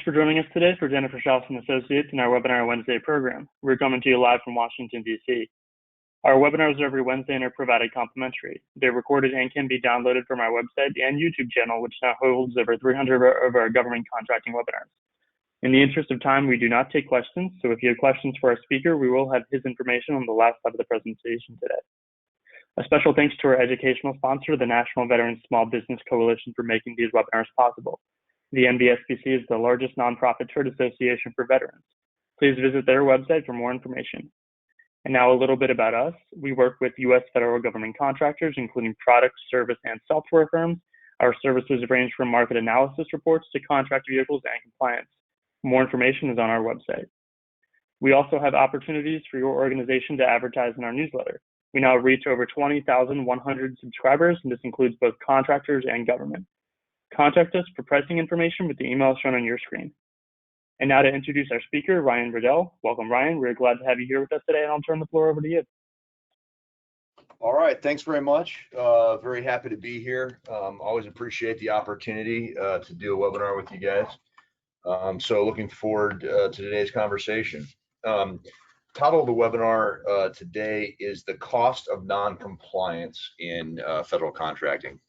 for joining us today for Jennifer Schaus and Associates in our Webinar Wednesday program. We're coming to you live from Washington, D.C. Our webinars are every Wednesday and are provided complimentary. They're recorded and can be downloaded from our website and YouTube channel, which now holds over 300 of our government contracting webinars. In the interest of time, we do not take questions, so if you have questions for our speaker, we will have his information on the last slide of the presentation today. A special thanks to our educational sponsor, the National Veterans Small Business Coalition, for making these webinars possible. The NVSBC is the largest nonprofit trade association for veterans. Please visit their website for more information. And now a little bit about us. We work with U.S. federal government contractors, including product, service, and software firms. Our services range from market analysis reports to contract vehicles and compliance. More information is on our website. We also have opportunities for your organization to advertise in our newsletter. We now reach over 20,100 subscribers, and this includes both contractors and government. Contact us for pricing information with the email shown on your screen. And now to introduce our speaker, Ryan Riddell. Welcome, Ryan. We're glad to have you here with us today, and I'll turn the floor over to you. All right, thanks very much. Very happy to be here. Always appreciate the opportunity to do a webinar with you guys. So looking forward to today's conversation. Title of the webinar today is the cost of non-compliance in federal contracting.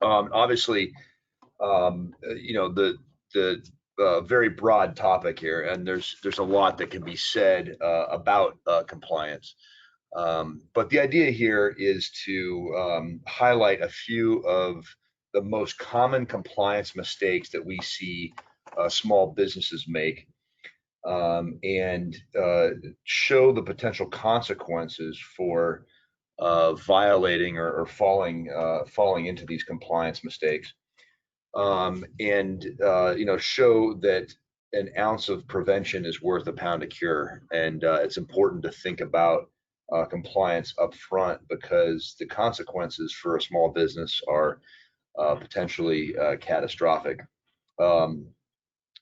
Obviously, you know, the very broad topic here, and there's a lot that can be said about compliance. But the idea here is to highlight a few of the most common compliance mistakes that we see small businesses make, and show the potential consequences for violating or falling into these compliance mistakes, and you know, show that an ounce of prevention is worth a pound of cure, and it's important to think about compliance up front, because the consequences for a small business are potentially catastrophic.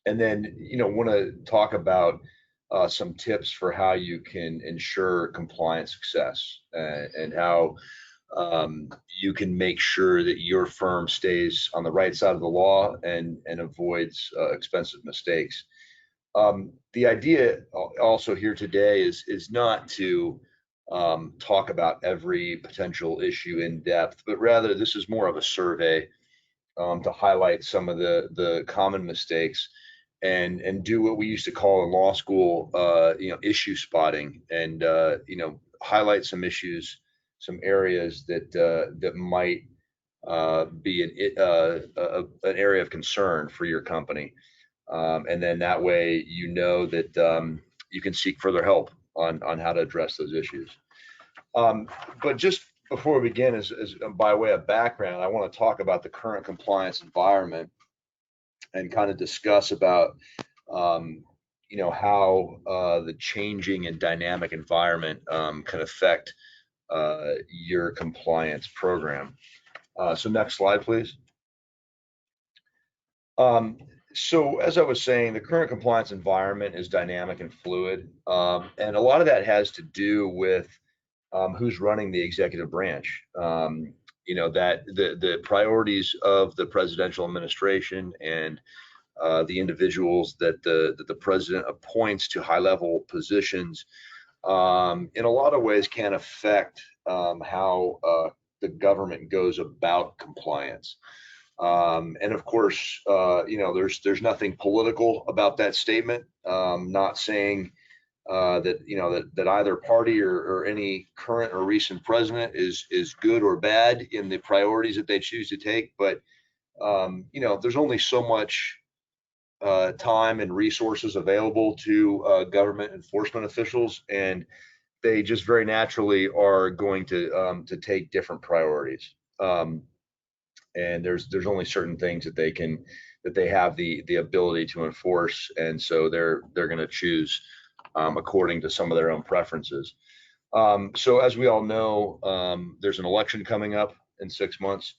And then, you know, want to talk about some tips for how you can ensure compliance success, and how you can make sure that your firm stays on the right side of the law and avoids expensive mistakes. The idea also here today is not to talk about every potential issue in depth, but rather this is more of a survey to highlight some of the common mistakes, and do what we used to call in law school, you know, issue spotting, and you know, highlight some issues, some areas that might be an area of concern for your company, and then that way you know that you can seek further help on how to address those issues. But just before we begin, as by way of background, I want to talk about the current compliance environment and kind of discuss about you know, how the changing and dynamic environment can affect your compliance program. So next slide, please. So as I was saying, the current compliance environment is dynamic and fluid, and a lot of that has to do with who's running the executive branch. You know, that the priorities of the presidential administration and the individuals that the president appoints to high-level positions, in a lot of ways can affect how the government goes about compliance. And of course, you know, there's nothing political about that statement. Not saying that, you know, that either party or any current or recent president is good or bad in the priorities that they choose to take, but you know, there's only so much time and resources available to government enforcement officials, and they just very naturally are going to take different priorities. And there's only certain things that they have the ability to enforce, and so they're going to choose according to some of their own preferences. So as we all know, there's an election coming up in 6 months,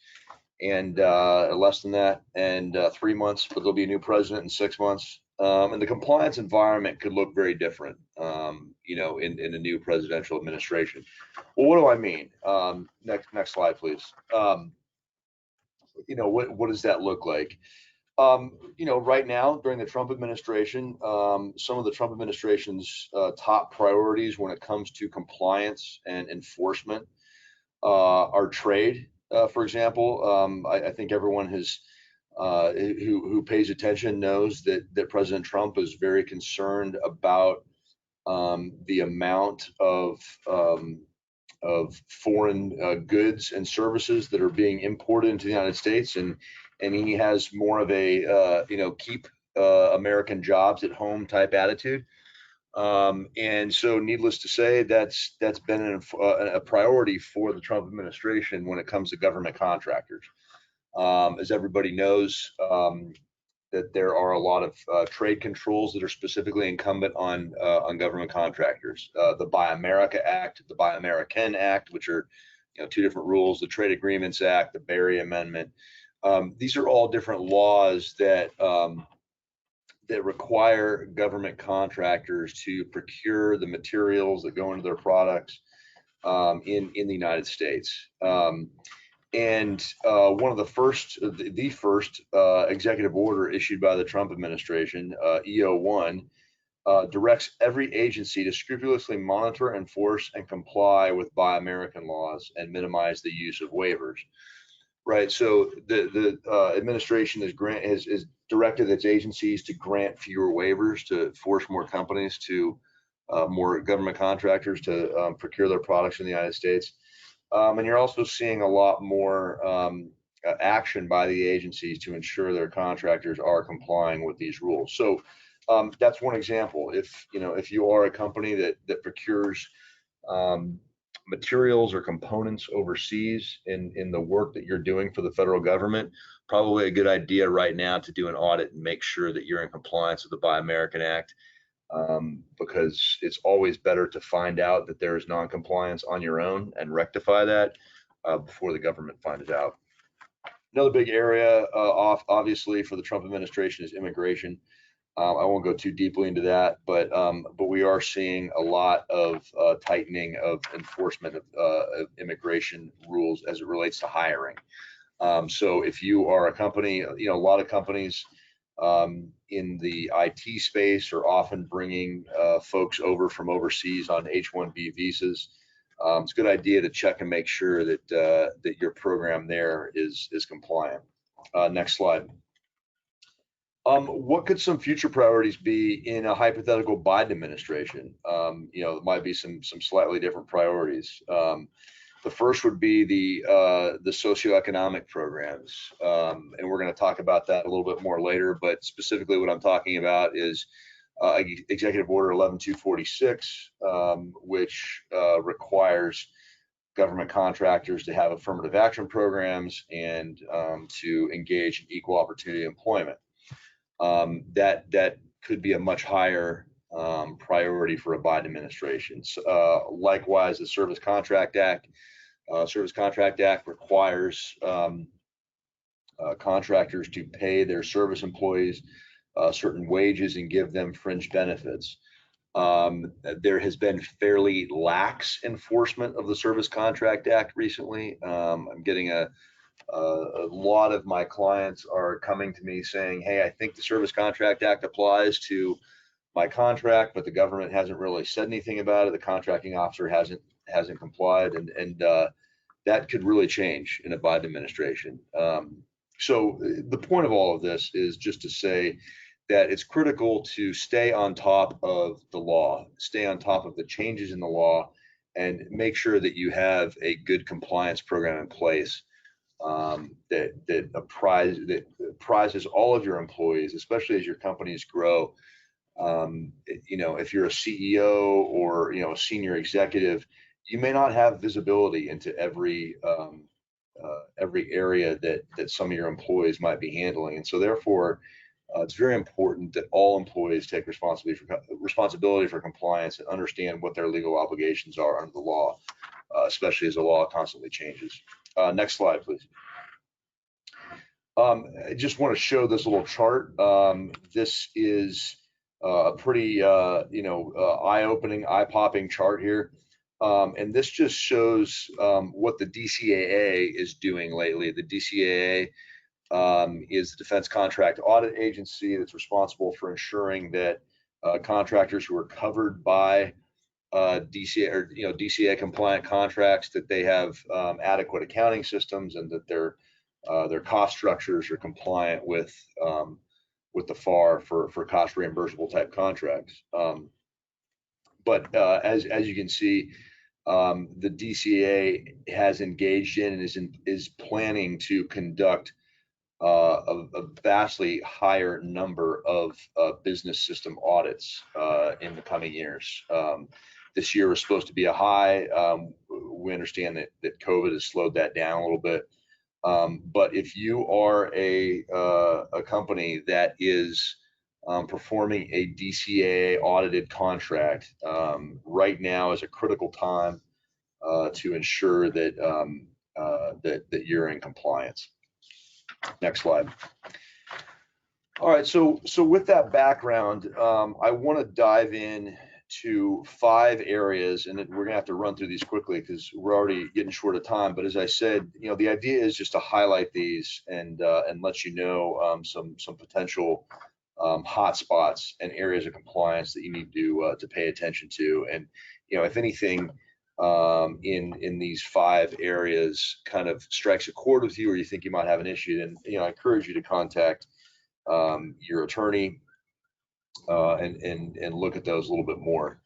and less than that, and 3 months, but there'll be a new president in 6 months. And the compliance environment could look very different, you know, in a new presidential administration. Well, what do I mean? Next slide, please. You know, what does that look like? Right now during the Trump administration, some of the Trump administration's top priorities when it comes to compliance and enforcement are trade. For example, I think everyone who pays attention knows that President Trump is very concerned about the amount of foreign goods and services that are being imported into the United States, and he has more of a keep American jobs at home type attitude. And so, needless to say, that's been a priority for the Trump administration when it comes to government contractors. As everybody knows, that there are a lot of trade controls that are specifically incumbent on government contractors. The Buy America Act, the Buy American Act, which are two different rules, the Trade Agreements Act, the Berry Amendment. These are all different laws that require government contractors to procure the materials that go into their products in the United States. And one of the first executive order issued by the Trump administration, EO1, directs every agency to scrupulously monitor, enforce, and comply with Buy American laws and minimize the use of waivers. Right. So the administration has directed its agencies to grant fewer waivers, to force more companies more government contractors to procure their products in the United States. And you're also seeing a lot more action by the agencies to ensure their contractors are complying with these rules. So that's one example. If you are a company that procures materials or components overseas in the work that you're doing for the federal government, probably a good idea right now to do an audit and make sure that you're in compliance with the Buy American Act. Because it's always better to find out that there is non-compliance on your own and rectify that before the government finds out. Another big area, obviously, for the Trump administration is immigration. I won't go too deeply into that, but we are seeing a lot of tightening of enforcement of immigration rules as it relates to hiring. So if you are a company, a lot of companies in the IT space are often bringing folks over from overseas on H-1B visas. It's a good idea to check and make sure that your program there is compliant. Next slide. What could some future priorities be in a hypothetical Biden administration? There might be some slightly different priorities. The first would be the socioeconomic programs, and we're going to talk about that a little bit more later. But specifically, what I'm talking about is Executive Order 11246, which requires government contractors to have affirmative action programs and to engage in equal opportunity employment. That could be a much higher priority for a Biden administration. Likewise, the Service Contract Act. Service Contract Act requires contractors to pay their service employees certain wages and give them fringe benefits. There has been fairly lax enforcement of the Service Contract Act recently. I'm getting a lot of my clients are coming to me saying, hey, I think the Service Contract Act applies to my contract, but the government hasn't really said anything about it. The contracting officer hasn't complied, and that could really change in a Biden administration. So the point of all of this is just to say that it's critical to stay on top of the law, stay on top of the changes in the law, and make sure that you have a good compliance program in place that prizes all of your employees, especially as your companies grow. If you're a CEO or a senior executive, you may not have visibility into every area that some of your employees might be handling, and so therefore it's very important that all employees take responsibility for compliance and understand what their legal obligations are under the law, especially as the law constantly changes. Next slide, please. I just want to show this little chart. This is a pretty eye-opening, eye-popping chart here. And this just shows what the DCAA is doing lately. The DCAA is the Defense Contract Audit Agency that's responsible for ensuring that contractors who are covered by DCA or DCAA compliant contracts, that they have adequate accounting systems and that their cost structures are compliant with the FAR for cost reimbursable type contracts. But as you can see, the DCAA has engaged in and is planning to conduct a vastly higher number of business system audits in the coming years. This year was supposed to be a high. We understand that COVID has slowed that down a little bit. But if you are a company that is performing a DCAA audited contract, right now is a critical time to ensure that that you're in compliance. Next slide. All right, so with that background, I want to dive in to 5 areas, and we're gonna have to run through these quickly because we're already getting short of time. But as I said, the idea is just to highlight these and let you know some potential hot spots and areas of compliance that you need to pay attention to. And if anything in these 5 areas kind of strikes a chord with you, or you think you might have an issue, then I encourage you to contact your attorney and look at those a little bit more.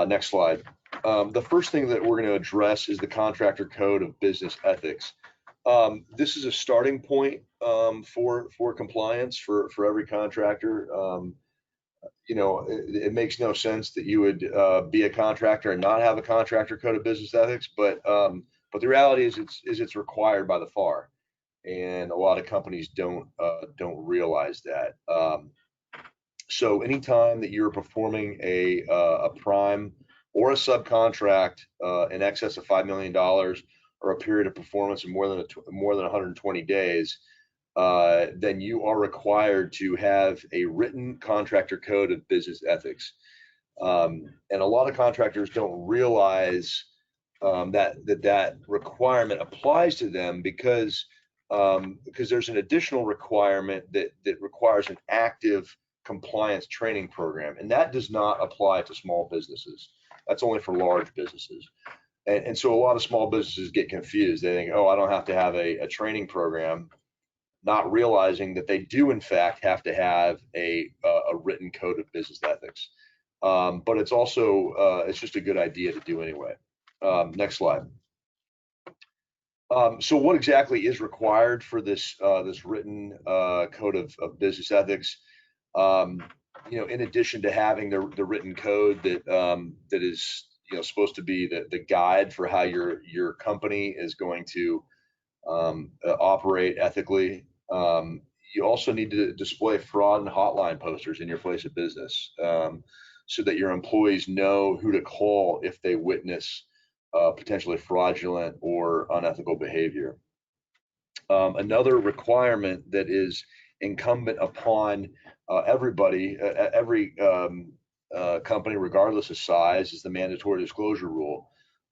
Next slide. The first thing that we're going to address is the Contractor Code of Business Ethics. This is a starting point for compliance for every contractor. It makes no sense that you would be a contractor and not have a Contractor Code of Business Ethics, but the reality is it's required by the FAR, and a lot of companies don't realize that. So anytime that you're performing a prime or a subcontract in excess of $5 million, or a period of performance of more than 120 days, then you are required to have a written Contractor Code of Business Ethics. And a lot of contractors don't realize that requirement applies to them because there's an additional requirement that requires an active compliance training program, and that does not apply to small businesses. That's only for large businesses. And so a lot of small businesses get confused. They think, oh, I don't have to have a training program, not realizing that they do in fact have to have a written code of business ethics. But it's also it's just a good idea to do anyway. Next slide. So what exactly is required for this written code of business ethics? In addition to having the written code that is supposed to be the guide for how your company is going to operate ethically, you also need to display fraud and hotline posters in your place of business, so that your employees know who to call if they witness potentially fraudulent or unethical behavior. Another requirement that is incumbent upon everybody, every company, regardless of size, is the mandatory disclosure rule.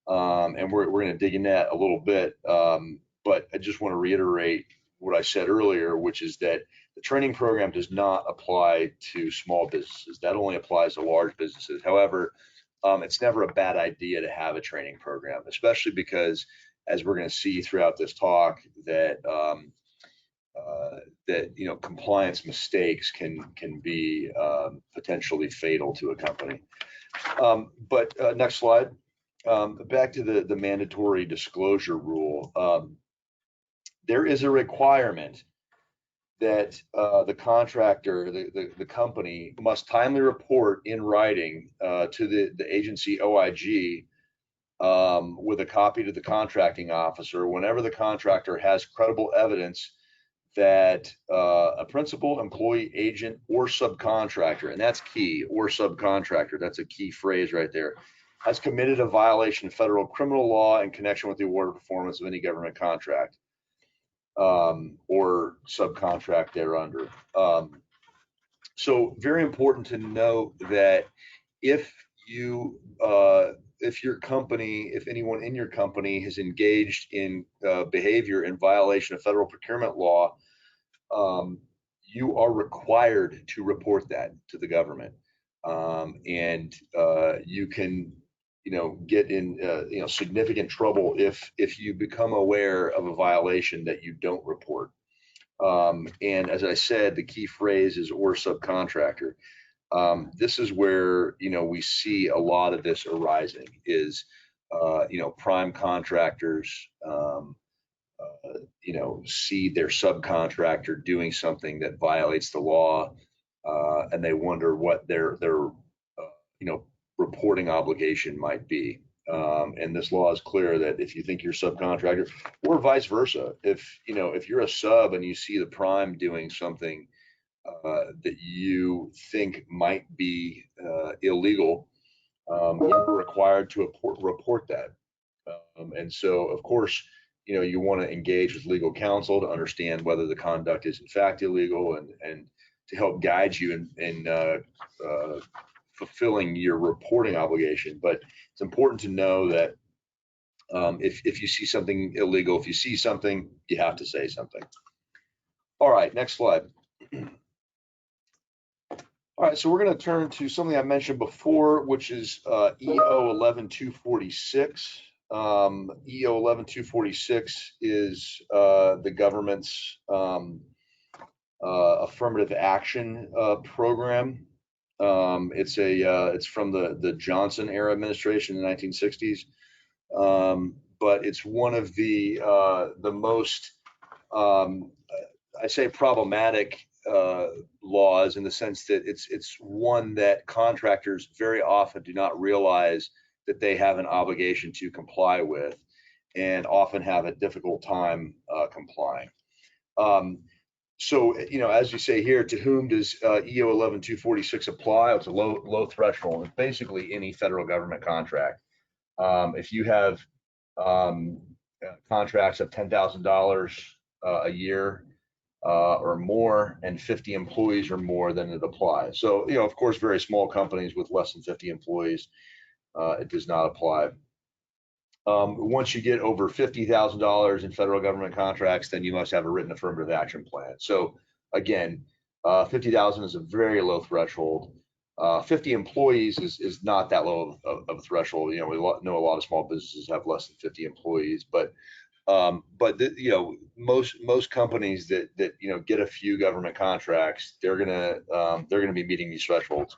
And we're going to dig in that a little bit. But I just want to reiterate what I said earlier, which is that the training program does not apply to small businesses. That only applies to large businesses. However, it's never a bad idea to have a training program, especially because, as we're going to see throughout this talk, that compliance mistakes can be potentially fatal to a company. But next slide. Back to the mandatory disclosure rule. There is a requirement that the contractor, the company, must timely report in writing to the agency OIG with a copy to the contracting officer whenever the contractor has credible evidence that a principal, employee, agent, or subcontractor, and that's key, or subcontractor, that's a key phrase right there, has committed a violation of federal criminal law in connection with the award or performance of any government contract or subcontract thereunder. So very important to note that if your company, if anyone in your company has engaged in behavior in violation of federal procurement law, you are required to report that to the government, and you can, get in, significant trouble if you become aware of a violation that you don't report. And as I said, the key phrase is "or subcontractor." This is where, we see a lot of this arising is, prime contractors, see their subcontractor doing something that violates the law, and they wonder what their reporting obligation might be. And this law is clear that if you think you're a subcontractor, or vice versa, if you're a sub and you see the prime doing something that you think might be illegal, you're required to report that. And so, of course, you want to engage with legal counsel to understand whether the conduct is in fact illegal, and to help guide you in fulfilling your reporting obligation. But it's important to know that if you see something illegal, if you see something, you have to say something. All right, next slide. All right, so we're going to turn to something I mentioned before, which is EO 11246. EO 11246 is the government's affirmative action program. It's from the Johnson era administration in the 1960s, but it's one of the most I say problematic laws, in the sense that it's one that contractors very often do not realize that they have an obligation to comply with, and often have a difficult time complying. So, as you say here, to whom does EO 11246 apply? It's a low threshold. It's basically any federal government contract. If you have contracts of $10,000 a year or more, and 50 employees or more, then it applies. So, of course, very small companies with less than 50 employees, it does not apply. Once you get over $50,000 in federal government contracts, then you must have a written affirmative action plan. So again, 50,000 is a very low threshold. 50 employees is not that low of a threshold. We know a lot of small businesses have less than 50 employees, but most companies that get a few government contracts, they're gonna be meeting these thresholds.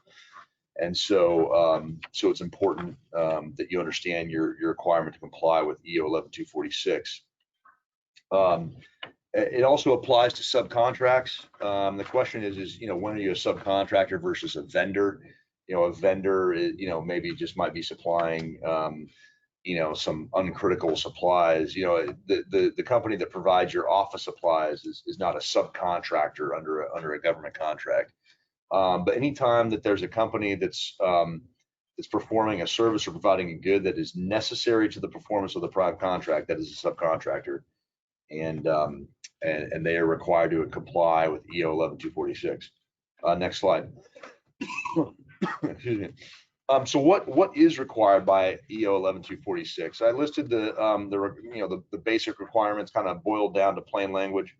And so, so it's important that you understand your requirement to comply with EO 11246. It also applies to subcontracts. The question is, when are you a subcontractor versus a vendor? A vendor, maybe just might be supplying, some uncritical supplies. The company that provides your office supplies is not a subcontractor under a government contract. But anytime that there's a company that's performing a service or providing a good that is necessary to the performance of the prime contract, that is a subcontractor, and they are required to comply with EO 11246. Next slide. Excuse me. So what is required by EO 11246? I listed the basic requirements, kind of boiled down to plain language.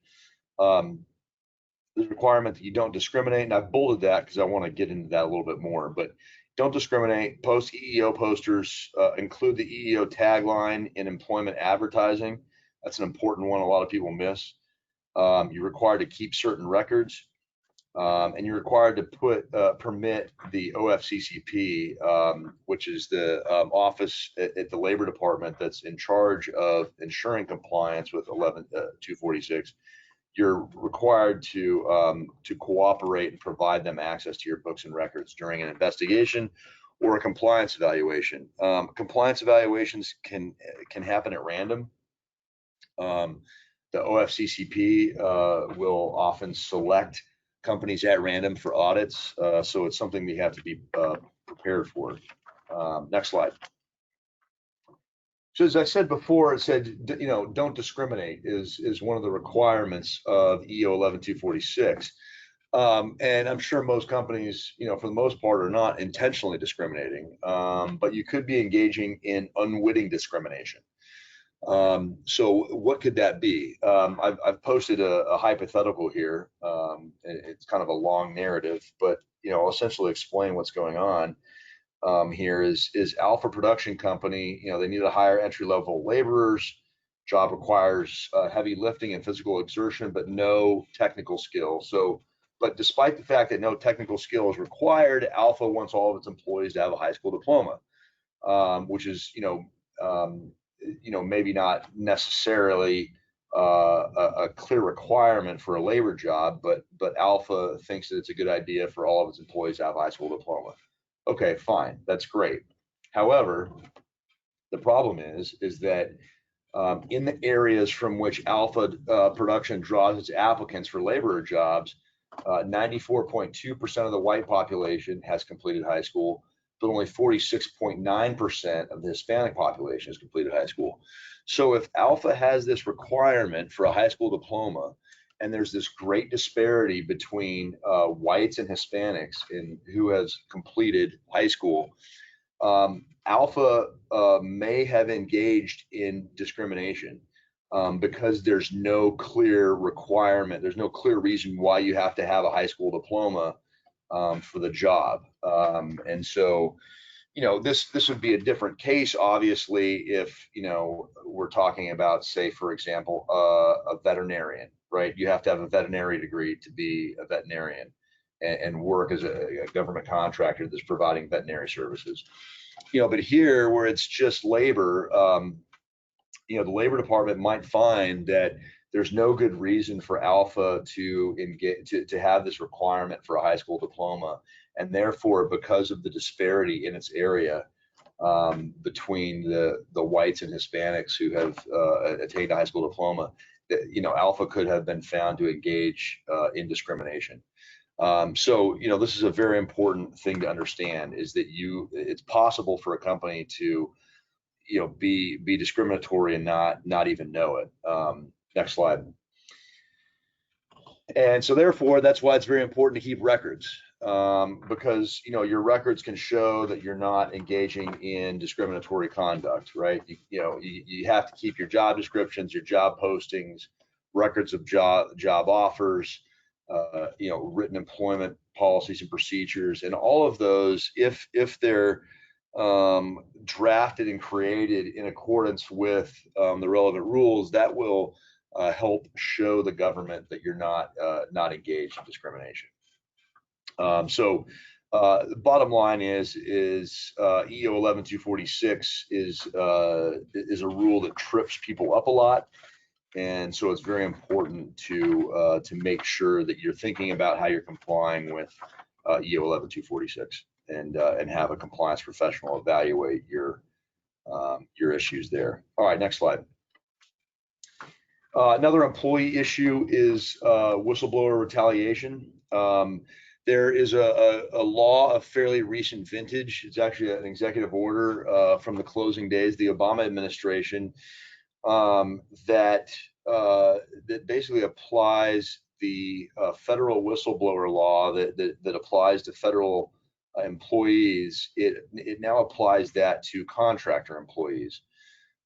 The requirement that you don't discriminate, and I've bolded that because I want to get into that a little bit more, but don't discriminate. Post EEO posters, include the EEO tagline in employment advertising. That's an important one a lot of people miss. You're required to keep certain records, and you're required to permit the OFCCP, which is the office at the Labor Department that's in charge of ensuring compliance with 11246. You're required to cooperate and provide them access to your books and records during an investigation or a compliance evaluation. Compliance evaluations can happen at random. The OFCCP will often select companies at random for audits, so it's something you have to be prepared for. Next slide. So as I said before, it said, don't discriminate is one of the requirements of EO 11246. And I'm sure most companies, for the most part, are not intentionally discriminating, but you could be engaging in unwitting discrimination. So what could that be? I've posted a hypothetical here. It's kind of a long narrative, but I'll essentially explain what's going on. Here is Alpha Production Company. They need to hire entry-level laborers. Job requires heavy lifting and physical exertion, but no technical skill. But despite the fact that no technical skill is required, Alpha wants all of its employees to have a high school diploma, which is, maybe not necessarily a clear requirement for a labor job, but Alpha thinks that it's a good idea for all of its employees to have a high school diploma. Okay, fine, that's great. However, the problem is that in the areas from which Alpha Production draws its applicants for laborer jobs, 94.2% of the white population has completed high school, but only 46.9% of the Hispanic population has completed high school. So if Alpha has this requirement for a high school diploma, and there's this great disparity between whites and Hispanics in who has completed high school, Alpha may have engaged in discrimination because there's no clear requirement. There's no clear reason why you have to have a high school diploma for the job. And so, this would be a different case, obviously, if, we're talking about, say, for example, a veterinarian, right? You have to have a veterinary degree to be a veterinarian and work as a government contractor that's providing veterinary services. But here, where it's just labor, the labor department might find that there's no good reason for Alpha to engage to have this requirement for a high school diploma, and therefore, because of the disparity in its area between the whites and Hispanics who have attained a high school diploma, Alpha could have been found to engage in discrimination. So this is a very important thing to understand, is that it's possible for a company to be discriminatory and not even know it. Next slide. And so therefore, that's why it's very important to keep records, because your records can show that you're not engaging in discriminatory conduct, right? You have to keep your job descriptions, your job postings, records of job offers, written employment policies and procedures, and all of those, if they're drafted and created in accordance with the relevant rules, that will help show the government that you're not engaged in discrimination. So the bottom line is EO 11246 is a rule that trips people up a lot. And so it's very important to make sure that you're thinking about how you're complying with EO 11246 and have a compliance professional evaluate your issues there. All right, next slide. Another employee issue is whistleblower retaliation. There is a law of fairly recent vintage. It's actually an executive order from the closing days of the Obama administration that basically applies the federal whistleblower law that applies to federal employees. It now applies that to contractor employees.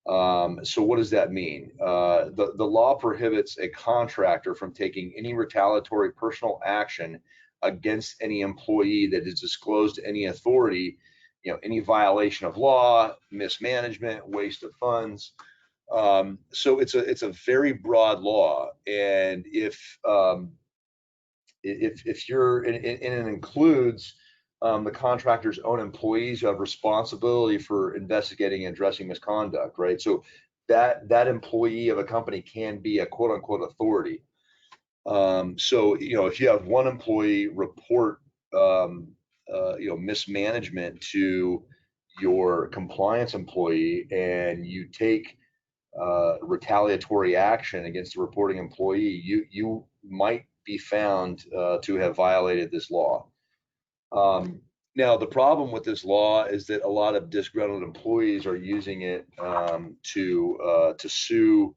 So what does that mean? The law prohibits a contractor from taking any retaliatory personal action against any employee that is disclosed to any authority, any violation of law, mismanagement, waste of funds. So it's a very broad law, and if you're and it includes the contractor's own employees who have responsibility for investigating and addressing misconduct, right? So that employee of a company can be a quote unquote authority. So if you have one employee report mismanagement to your compliance employee, and you take retaliatory action against the reporting employee, you might be found to have violated this law. Now, the problem with this law is that a lot of disgruntled employees are using it to sue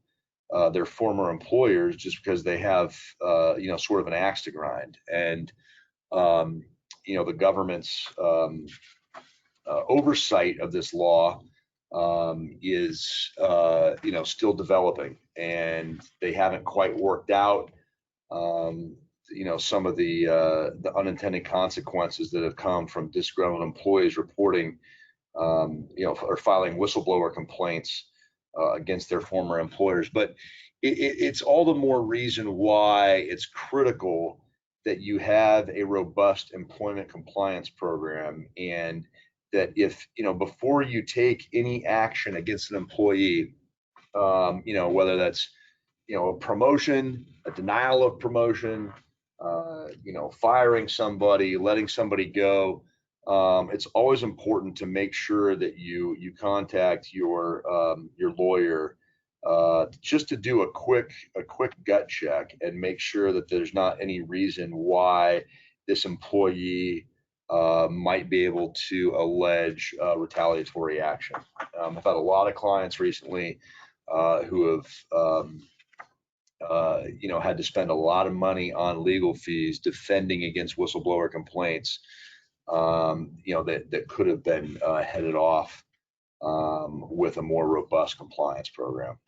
their former employers just because they have sort of an axe to grind, and the government's oversight of this law is still developing, and they haven't quite worked out some of the unintended consequences that have come from disgruntled employees reporting or filing whistleblower complaints against their former employers. But it's all the more reason why it's critical that you have a robust employment compliance program, and that if before you take any action against an employee, whether that's a promotion, a denial of promotion, firing somebody, letting somebody go, it's always important to make sure that you contact your lawyer just to do a quick gut check and make sure that there's not any reason why this employee might be able to allege retaliatory action. I've had a lot of clients recently who have had to spend a lot of money on legal fees defending against whistleblower complaints that could have been headed off with a more robust compliance program.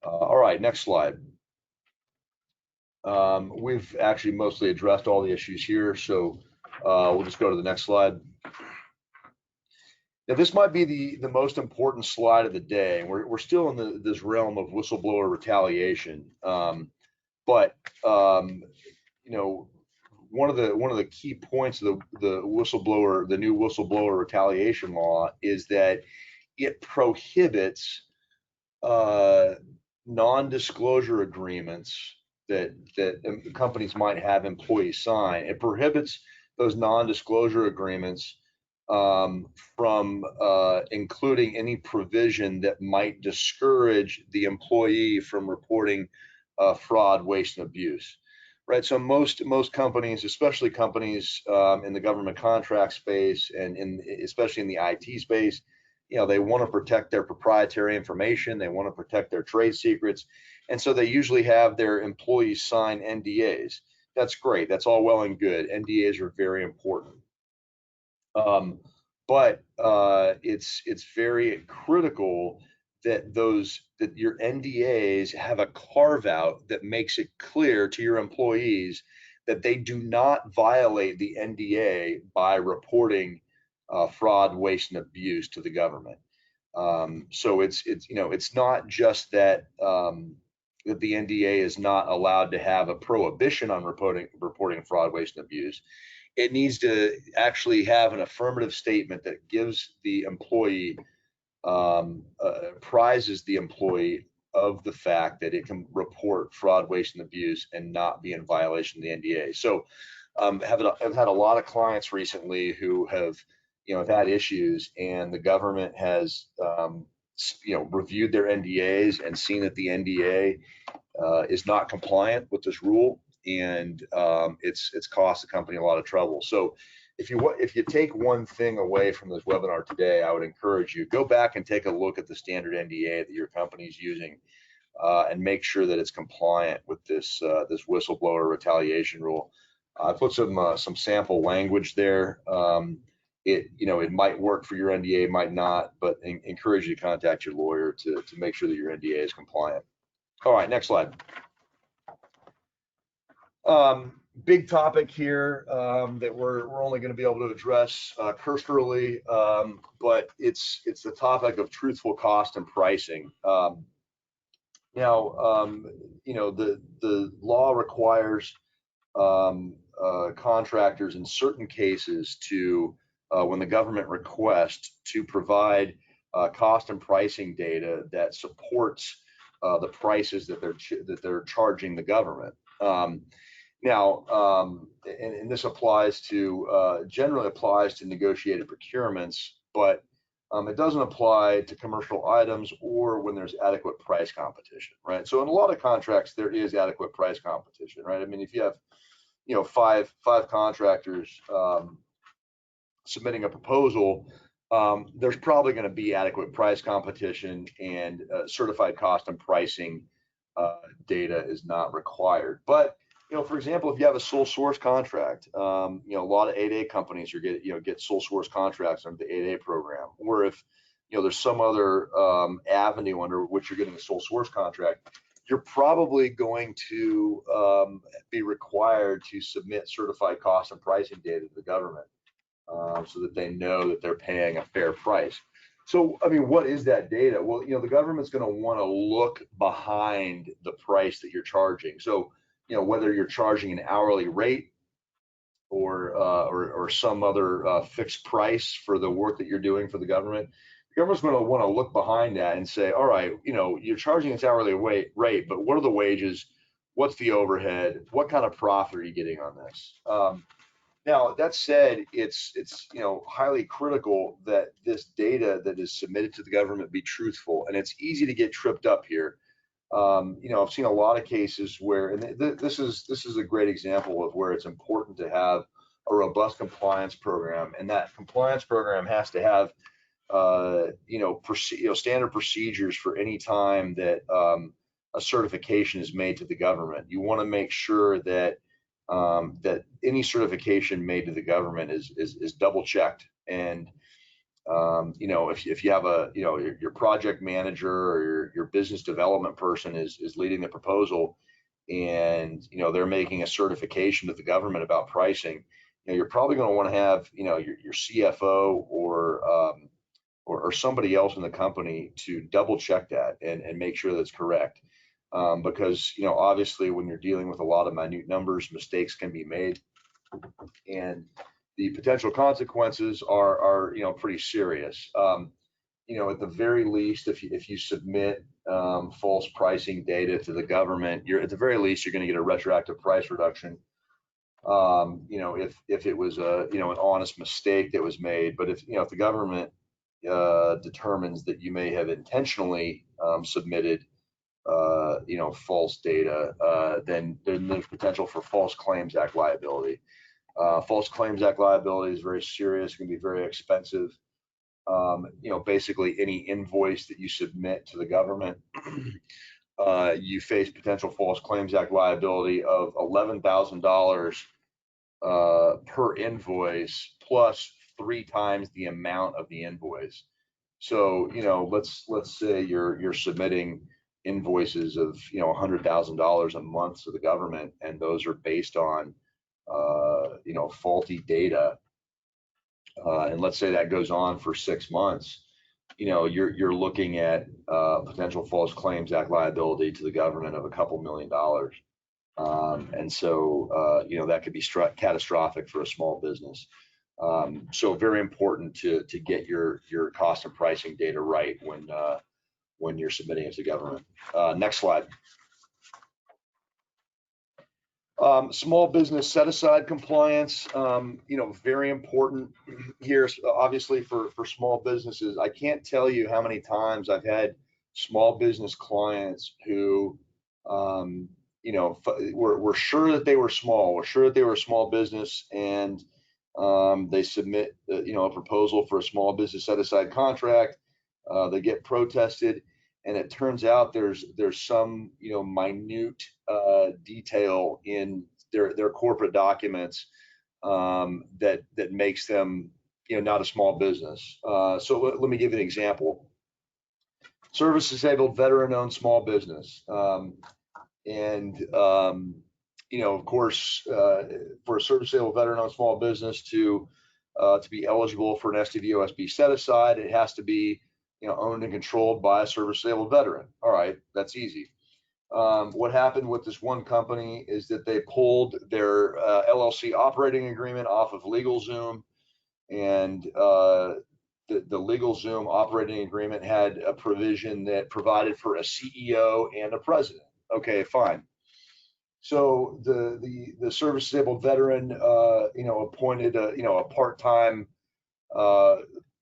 All right, next slide. We've actually mostly addressed all the issues here, so we'll just go to the next slide. Now, this might be the most important slide of the day. We're still in this realm of whistleblower retaliation, but one of the key points of the new whistleblower retaliation law is that it prohibits non-disclosure agreements that companies might have employees sign. It prohibits those non-disclosure agreements from including any provision that might discourage the employee from reporting fraud, waste, and abuse. Right. So most companies, especially companies in the government contract space and especially in the IT space, they want to protect their proprietary information. They want to protect their trade secrets. And so they usually have their employees sign NDAs. That's great. That's all well and good. NDAs are very important. But it's very critical that your NDAs have a carve out that makes it clear to your employees that they do not violate the NDA by reporting fraud, waste, and abuse to the government. So it's not just that that the NDA is not allowed to have a prohibition on reporting fraud, waste, and abuse. It needs to actually have an affirmative statement that gives the employee, prizes the employee of the fact that it can report fraud, waste, and abuse and not be in violation of the NDA. So I've had a lot of clients recently who have had issues, and the government has reviewed their NDAs and seen that the NDA is not compliant with this rule, and it's cost the company a lot of trouble. So if you take one thing away from this webinar today, I would encourage you, go back and take a look at the standard NDA that your company is using and make sure that it's compliant with this whistleblower retaliation rule. I put some sample language there. It might work for your NDA, might not, but encourage you to contact your lawyer to make sure that your NDA is compliant. All right, next slide. Big topic here that we're only going to be able to address cursorily, but it's the topic of truthful cost and pricing. Now, the law requires contractors in certain cases to, when the government requests, to provide cost and pricing data that supports the prices that they're charging the government. Now, and this applies to generally applies to negotiated procurements, but it doesn't apply to commercial items or when there's adequate price competition, right? So in a lot of contracts, there is adequate price competition, right? I mean, if you have five contractors submitting a proposal, there's probably going to be adequate price competition, and certified cost and pricing data is not required. But for example, if you have a sole source contract, a lot of 8A companies get sole source contracts under the 8A program. Or if there's some other avenue under which you're getting a sole source contract, you're probably going to be required to submit certified cost and pricing data to the government so that they know that they're paying a fair price. So, I mean, what is that data? Well, the government's going to want to look behind the price that you're charging. So, whether you're charging an hourly rate or some other fixed price for the work that you're doing for the government, the government's going to want to look behind that and say, all right, you're charging this hourly rate, but what are the wages? What's the overhead? What kind of profit are you getting on this? Now, that said, it's highly critical that this data that is submitted to the government be truthful, and it's easy to get tripped up here. I've seen a lot of cases where, and this is a great example of where it's important to have a robust compliance program, and that compliance program has to have standard procedures for any time that a certification is made to the government. You want to make sure that that any certification made to the government is double checked, and if you have your project manager or your business development person is leading the proposal, and they're making a certification to the government about pricing, you're probably going to want to have your CFO or somebody else in the company to double check that and make sure that's correct. Because obviously when you're dealing with a lot of minute numbers, mistakes can be made, and the potential consequences are pretty serious. At the very least, if you submit false pricing data to the government, at the very least you're going to get a retroactive price reduction. If it was an honest mistake that was made, but if the government determines that you may have intentionally submitted false data, then there's potential for False Claims Act liability. False Claims Act liability is very serious, can be very expensive. Basically any invoice that you submit to the government, you face potential False Claims Act liability of $11,000 per invoice, plus 3 times the amount of the invoice. So, let's say you're submitting invoices of $100,000 a month to the government, and those are based on faulty data, and let's say that goes on for 6 months, you're looking at potential False Claims Act liability to the government of a couple $1 million, and so that could be catastrophic for a small business. So very important to get your cost and pricing data right when you're submitting it to government. Next slide. Small business set-aside compliance, very important here, obviously for small businesses. I can't tell you how many times I've had small business clients who, were sure that they were small, were sure that they were a small business, and they submit, a proposal for a small business set-aside contract. They get protested, and it turns out there's some minute detail in their corporate documents that makes them not a small business. So let me give you an example. Service disabled veteran-owned small business, and of course, for a service disabled veteran-owned small business to be eligible for an SDVOSB set aside, it has to be owned and controlled by a service disabled veteran. All right, that's easy. What happened with this one company is that they pulled their LLC operating agreement off of LegalZoom, and the LegalZoom operating agreement had a provision that provided for a CEO and a president. Okay, fine. So the service disabled veteran, appointed a part-time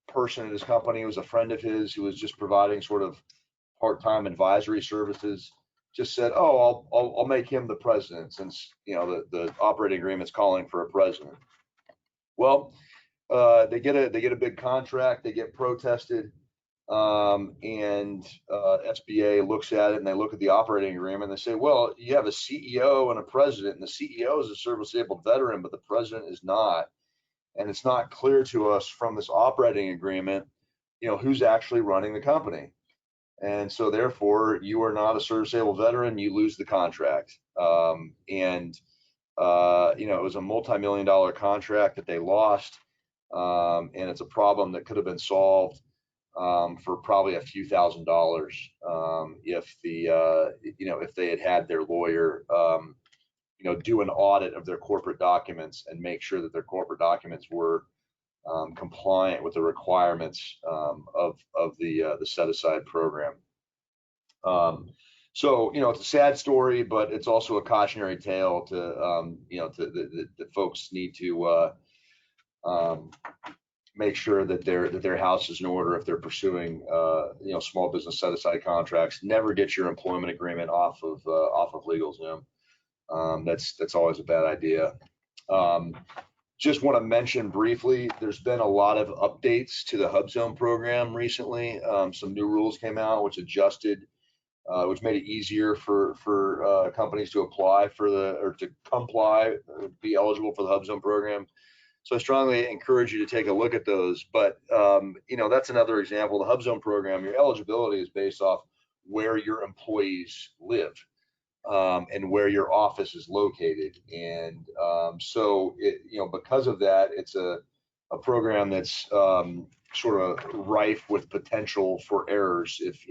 person at his company. It was a friend of his who was just providing sort of part-time advisory services. Just said, oh, I'll make him the president, since the operating agreement's calling for a president. Well, they get a big contract, they get protested, and SBA looks at it, and they look at the operating agreement, and they say, well, you have a CEO and a president, and the CEO is a service disabled veteran, but the president is not. And it's not clear to us from this operating agreement, who's actually running the company. And so therefore you are not a service able veteran, you lose the contract. It was a multi-million-dollar contract that they lost. And it's a problem that could have been solved for probably a few $1,000s if they had had their lawyer do an audit of their corporate documents and make sure that their corporate documents were compliant with the requirements of the set-aside program. So it's a sad story, but it's also a cautionary tale to that folks need to make sure that their house is in order if they're pursuing small business set-aside contracts. Never get your employment agreement off of LegalZoom. That's always a bad idea. Just want to mention briefly, there's been a lot of updates to the Hubzone program recently. Some new rules came out which made it easier for companies to apply be eligible for the Hubzone program. So I strongly encourage you to take a look at those. But that's another example. The Hubzone program, your eligibility is based off where your employees live. And where your office is located, and so because of that, it's a program that's sort of rife with potential for errors. If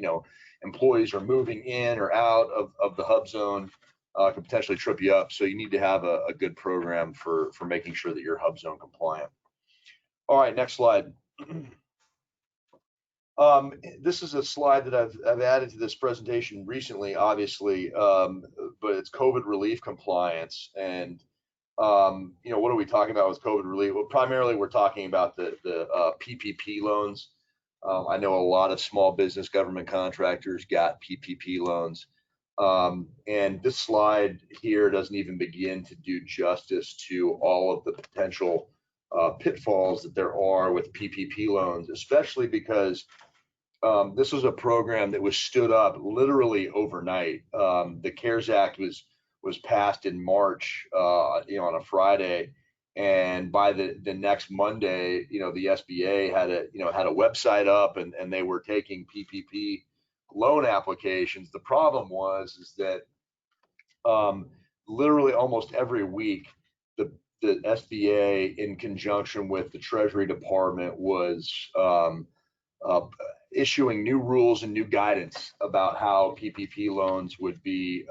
employees are moving in or out of the Hubzone, could potentially trip you up. So you need to have a good program for making sure that you're Hubzone compliant. All right, next slide. This is a slide that I've added to this presentation recently, obviously, but it's COVID relief compliance. And what are we talking about with COVID relief? Well, primarily we're talking about the PPP loans. I know a lot of small business government contractors got PPP loans. And this slide here doesn't even begin to do justice to all of the potential pitfalls that there are with PPP loans, especially because this was a program that was stood up literally overnight. The CARES Act was passed in March, on a Friday, and by the next Monday, the SBA had a website up, and they were taking PPP loan applications. The problem is that literally almost every week, the SBA, in conjunction with the Treasury Department, was issuing new rules and new guidance about how PPP loans would be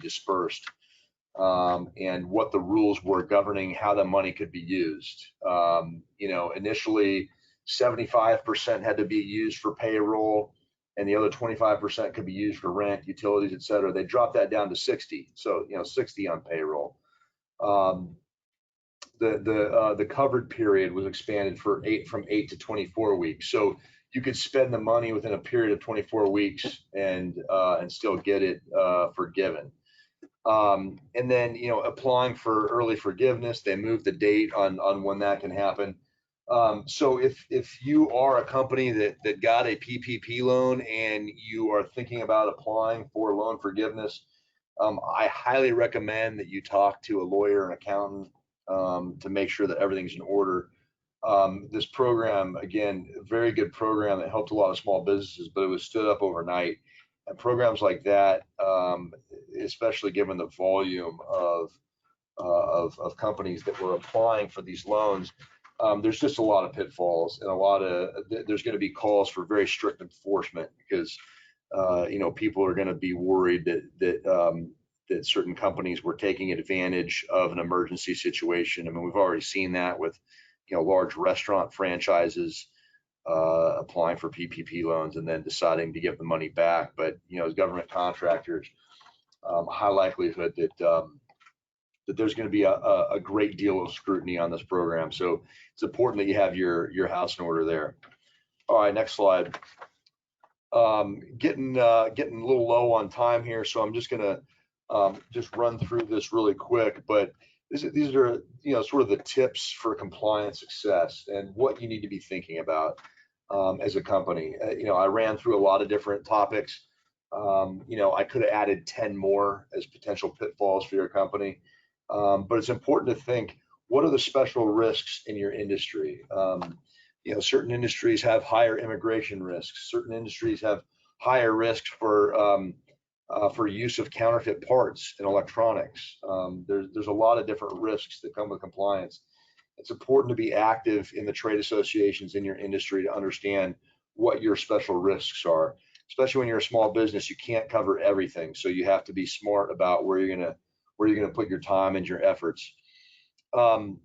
dispersed, and what the rules were governing how the money could be used. Initially 75% had to be used for payroll, and the other 25% could be used for rent, utilities, etc. They dropped that down to 60, so 60 on payroll. The covered period was expanded from 8 to 24 weeks. So you could spend the money within a period of 24 weeks and still get it forgiven. And then, applying for early forgiveness, they moved the date on when that can happen. So if you are a company that got a PPP loan and you are thinking about applying for loan forgiveness, I highly recommend that you talk to a lawyer and accountant to make sure that everything's in order. This program, again, a very good program that helped a lot of small businesses, but it was stood up overnight. And programs like that, especially given the volume of companies that were applying for these loans, there's just a lot of pitfalls, and there's going to be calls for very strict enforcement, because people are going to be worried that certain companies were taking advantage of an emergency situation. I mean, we've already seen that with large restaurant franchises applying for PPP loans and then deciding to give the money back. But as government contractors, high likelihood that there's going to be a great deal of scrutiny on this program. So it's important that you have your house in order there. All right, next slide. Getting a little low on time here, so I'm just going to just run through this really quick. But these are sort of the tips for compliance success and what you need to be thinking about as a company. I ran through a lot of different topics. I could have added 10 more as potential pitfalls for your company, but it's important to think, what are the special risks in your industry? certain industries have higher immigration risks. Certain industries have higher risks for use of counterfeit parts and electronics. There's a lot of different risks that come with compliance. It's important to be active in the trade associations in your industry to understand what your special risks are. Especially when you're a small business, you can't cover everything, so you have to be smart about where you're gonna put your time and your efforts. The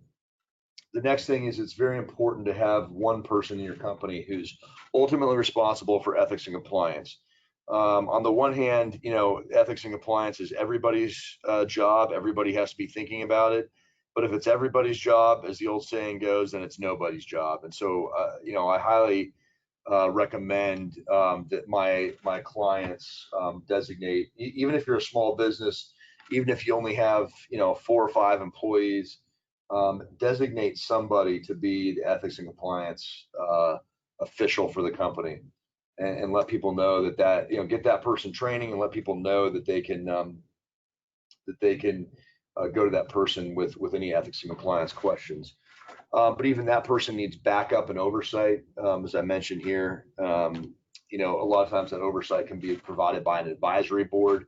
next thing is it's very important to have one person in your company who's ultimately responsible for ethics and compliance. On the one hand, ethics and compliance is everybody's job. Everybody has to be thinking about it. But if it's everybody's job, as the old saying goes, then it's nobody's job. And so, I highly recommend that my clients designate, even if you're a small business, even if you only have 4 or 5 employees, designate somebody to be the ethics and compliance official for the company, and let people know that get that person training, and let people know that they can go to that person with any ethics and compliance questions. But even that person needs backup and oversight, as I mentioned here. A lot of times that oversight can be provided by an advisory board.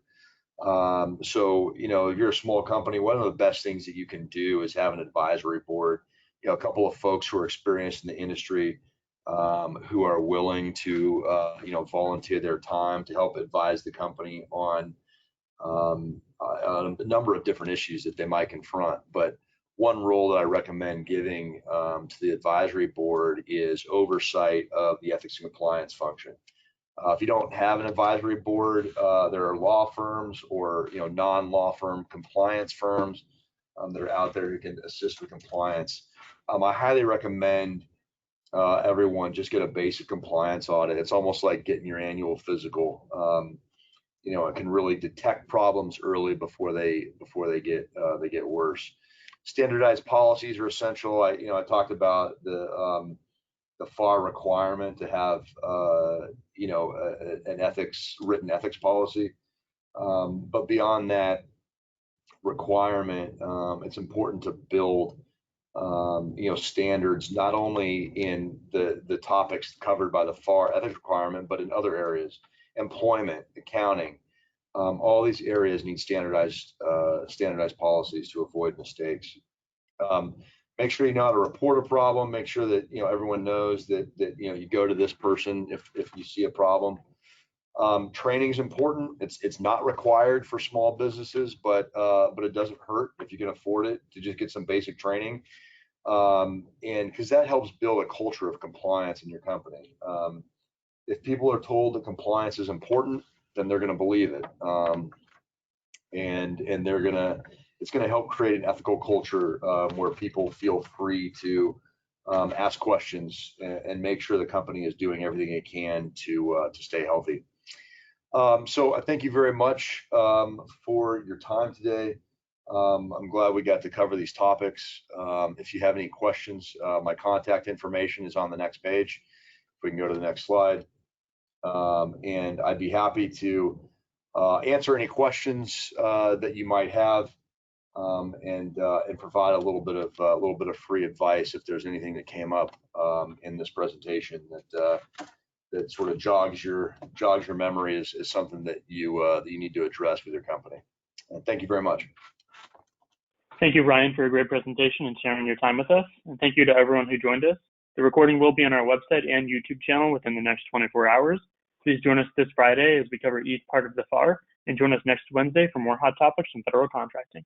So, if you're a small company, one of the best things that you can do is have an advisory board, a couple of folks who are experienced in the industry, who are willing to, volunteer their time to help advise the company on a number of different issues that they might confront. But one role that I recommend giving to the advisory board is oversight of the ethics and compliance function. If you don't have an advisory board, there are law firms or non-law firm compliance firms that are out there who can assist with compliance. I highly recommend everyone just get a basic compliance audit. It's almost like getting your annual physical. It can really detect problems early before they get worse. Standardized policies are essential. I talked about the FAR requirement to have an written ethics policy, but beyond that requirement, it's important to build standards not only in the topics covered by the FAR ethics requirement, but in other areas, employment, accounting. All these areas need standardized policies to avoid mistakes. Make sure you know how to report a problem. Make sure that everyone knows that you go to this person if you see a problem. Training is important. It's not required for small businesses, but it doesn't hurt if you can afford it to just get some basic training, and because that helps build a culture of compliance in your company. If people are told that compliance is important, then they're going to believe it, and it's going to help create an ethical culture where people feel free to ask questions and make sure the company is doing everything it can to stay healthy. So I thank you very much for your time today. I'm glad we got to cover these topics. If you have any questions, my contact information is on the next page. If we can go to the next slide. And I'd be happy to answer any questions that you might have, and provide a little bit of free advice if there's anything that came up in this presentation that sort of jogs your memory is something that you need to address with your company. And thank you very much. Thank you, Ryan, for a great presentation and sharing your time with us. And thank you to everyone who joined us. The recording will be on our website and YouTube channel within the next 24 hours. Please join us this Friday as we cover each part of the FAR, and join us next Wednesday for more hot topics in federal contracting.